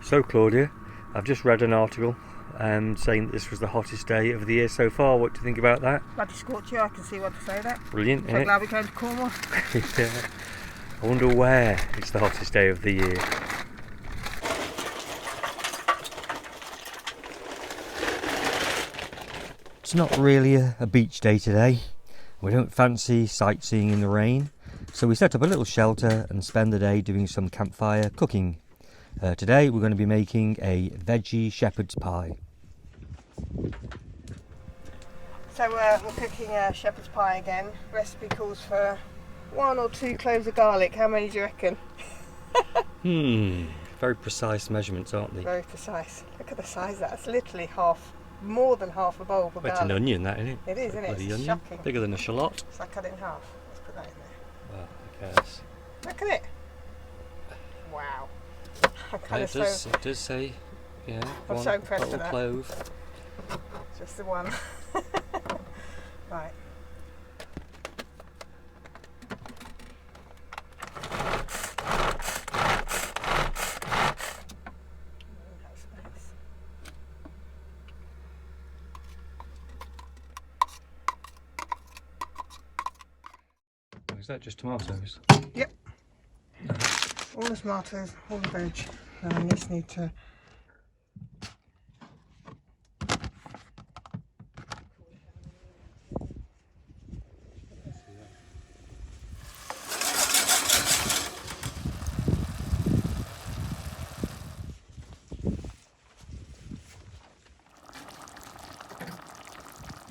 So Claudia, I've just read an article saying that this was the hottest day of the year so far. What do you think about that? Bloody scorcher, I can see what to say that. Brilliant, So glad we're going to Cornwall. Yeah. I wonder where it's the hottest day of the year. It's not really a beach day today. We don't fancy sightseeing in the rain, so we set up a little shelter and spend the day doing some campfire cooking. Today we're going to be making a veggie shepherd's pie. So we're cooking a shepherd's pie again. Recipe calls for 1 or 2 cloves of garlic. How many do you reckon? Very precise measurements, aren't they? Very precise. Look at the size of that. It's literally more than half a bowl of garlic. It's an onion, that, isn't it? It is, isn't it? It's onion. shocking. Bigger than a shallot. So I cut it in half. Let's put that in there. Well, who cares? Look at it. Wow. It does say, yeah, I'm so impressed with that. Clove. Just the one. Right. Is that just tomatoes? Yep. All the tomatoes, all the veg. And I just need to.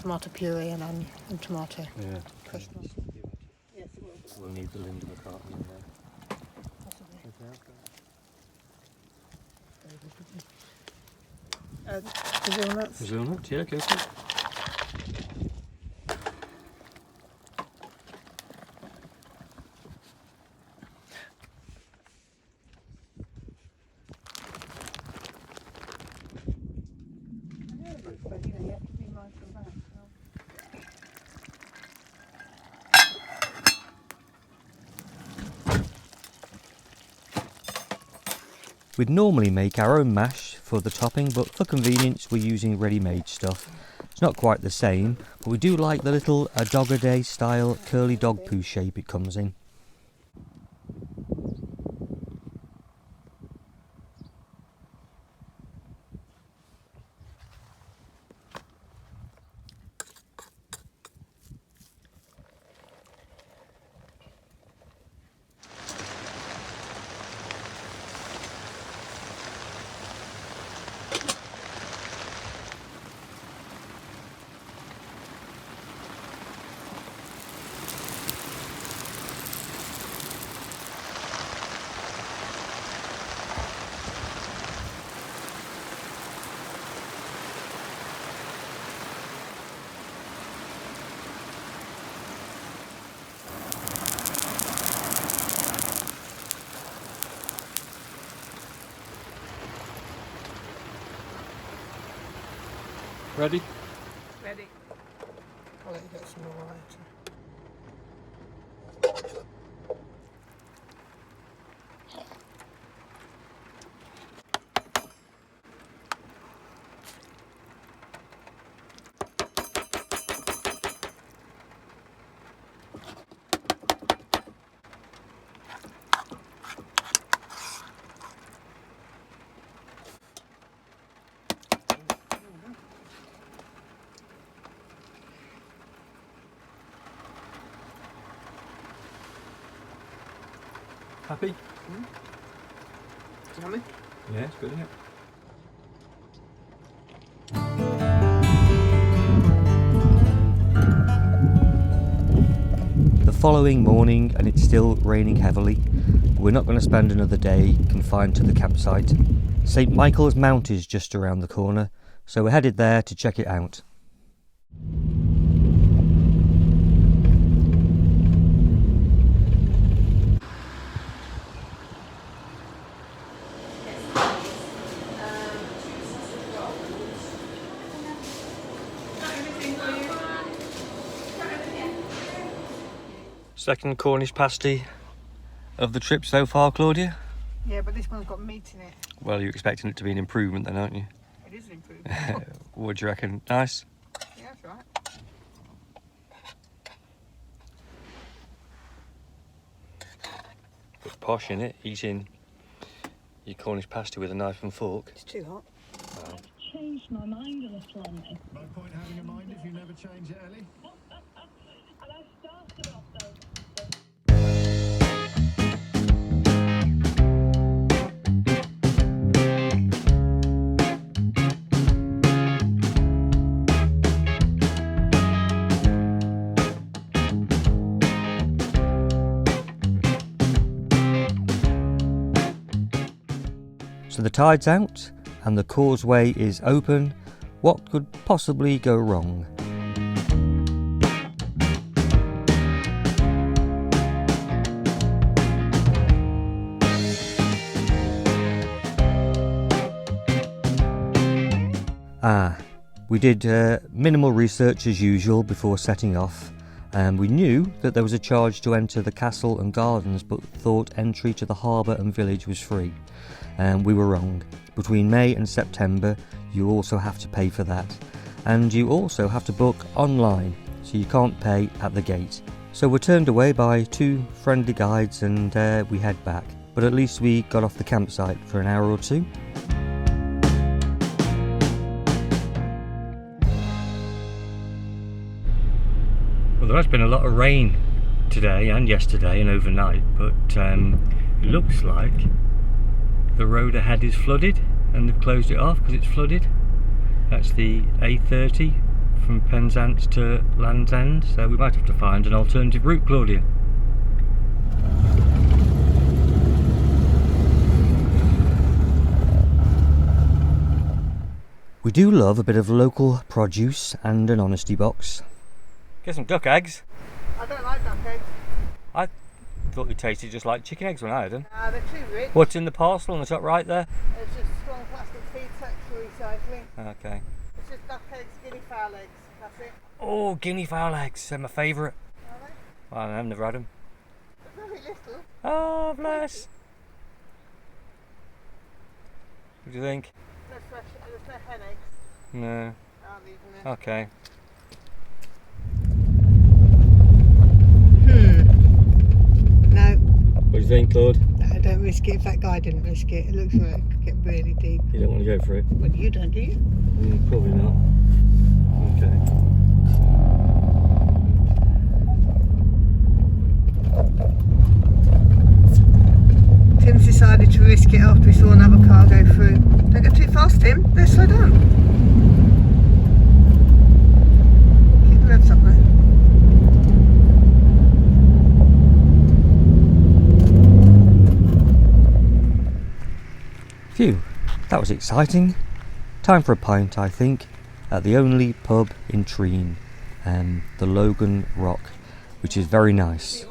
Tomato puree and onion and tomato. Yeah. Crushed. Yes, it will. We'll need the Linda McCartney in there. Possibly. Okay. Brazil nuts. Brazil nuts, yeah, go for it. We'd normally make our own mash for the topping, but for convenience we're using ready-made stuff. It's not quite the same, but we do like the little dog-a-day style curly dog poo shape it comes in. Ready? Ready. I'll let you get some more later. Happy? Yummy. Yeah, it's good, isn't it? The following morning, and it's still raining heavily. We're not going to spend another day confined to the campsite. St. Michael's Mount is just around the corner, so we're headed there to check it out. Second Cornish pasty of the trip so far, Claudia? Yeah, but this one's got meat in it. Well, you're expecting it to be an improvement then, aren't you? It is an improvement. What do you reckon? Nice? Yeah, that's right. Bit posh, innit? Eating your Cornish pasty with a knife and fork. It's too hot. Wow. I've changed my mind a little on this. No point having a mind if you never change it, Ellie. And I started off though. So the tide's out and the causeway is open. What could possibly go wrong? We did minimal research as usual before setting off. We knew that there was a charge to enter the castle and gardens, but thought entry to the harbour and village was free. We were wrong. Between May and September you also have to pay for that, and you also have to book online, so you can't pay at the gate. So we're turned away by two friendly guides and we head back, but at least we got off the campsite for an hour or two. Well, there has been a lot of rain today and yesterday and overnight, but it looks like the road ahead is flooded and they've closed it off because it's flooded. That's the A30 from Penzance to Land's End, so we might have to find an alternative route, Claudia. We do love a bit of local produce and an honesty box. Get some duck eggs. I don't like duck eggs. I thought they tasted just like chicken eggs when I had them. They're too rich. What's in the parcel on the top right there? It's just strong plastic feed sexual recycling. Okay. It's just duck eggs, guinea fowl eggs. That's it. Oh, guinea fowl eggs, they're my favourite. Are they? Well, I've never had them. They're very little. Oh, bless. What do you think? No fresh. There's no hen eggs. No. I'll leave them there. Okay. No. What do you think, Claude? No, don't risk it. If that guy didn't risk it, it looks like it could get really deep. You don't want to go for it? Well, you don't, do you? Probably not. Okay. Tim's decided to risk it after he saw another car go through. Don't go too fast, Tim. Let's slow down. Keep the revs up there. Phew, that was exciting. Time for a pint, I think, at the only pub in Treen, the Logan Rock, which is very nice.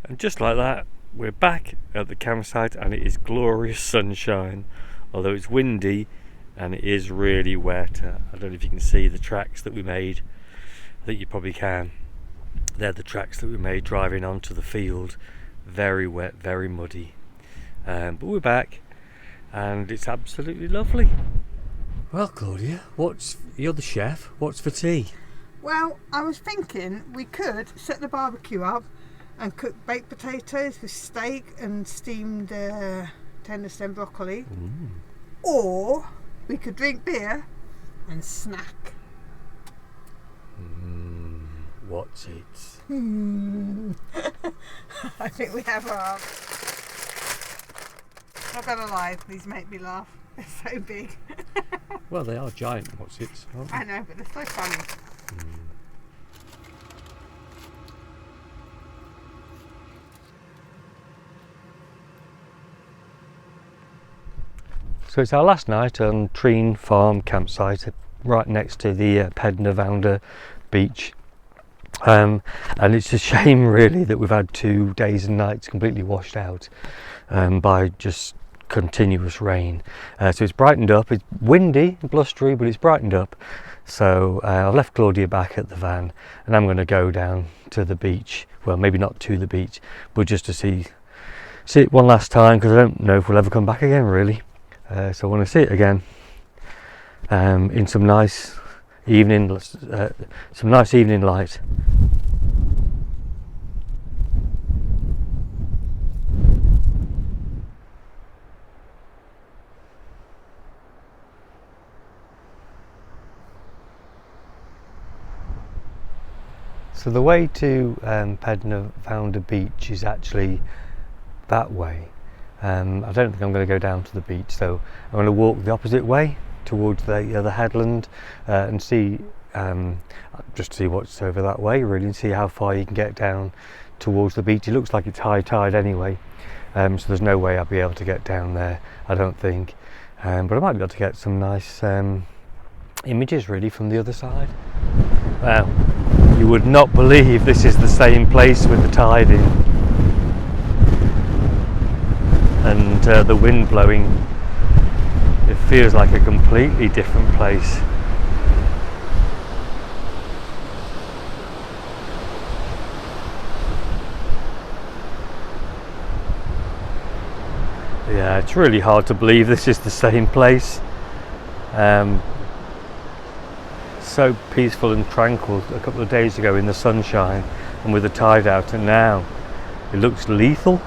And just like that, we're back at the campsite and it is glorious sunshine, although it's windy and it is really wet. I don't know if you can see the tracks that we made. I think you probably can. They're the tracks that we made driving onto the field. Very wet, very muddy. But we're back and it's absolutely lovely. Well, Claudia, you're the chef, what's for tea? Well, I was thinking we could set the barbecue up and cook baked potatoes with steak and steamed tender stem broccoli. Ooh. Or we could drink beer and snack. What's it? I think we have our... Not gonna lie, these make me laugh. They're so big. Well, they are giant what's it, aren't they? I know, but they're so funny. So it's our last night on Treen Farm campsite, right next to the Pedn Vounder beach. And it's a shame really that we've had 2 days and nights completely washed out by just continuous rain. So it's brightened up. It's windy, blustery, but it's brightened up. So I've left Claudia back at the van, and I'm going to go down to the beach. Well, maybe not to the beach, but just to see it one last time, because I don't know if we'll ever come back again, really. So I want to see it again in some nice evening light. So the way to Pedn Vounder beach is actually that way. I don't think I'm going to go down to the beach, so I'm going to walk the opposite way towards the headland and see, just see what's over that way, really, and see how far you can get down towards the beach. It looks like it's high tide anyway, so there's no way I'll be able to get down there, I don't think, but I might be able to get some nice images really from the other side. Wow, you would not believe this is the same place with the tide in and the wind blowing. It feels like a completely different place. Yeah, it's really hard to believe this is the same place. So peaceful and tranquil a couple of days ago in the sunshine and with the tide out, and now it looks lethal.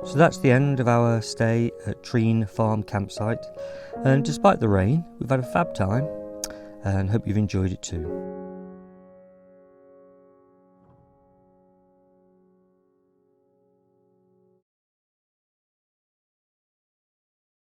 So that's the end of our stay at Pedn Farm campsite, and despite the rain we've had a fab time and hope you've enjoyed it too.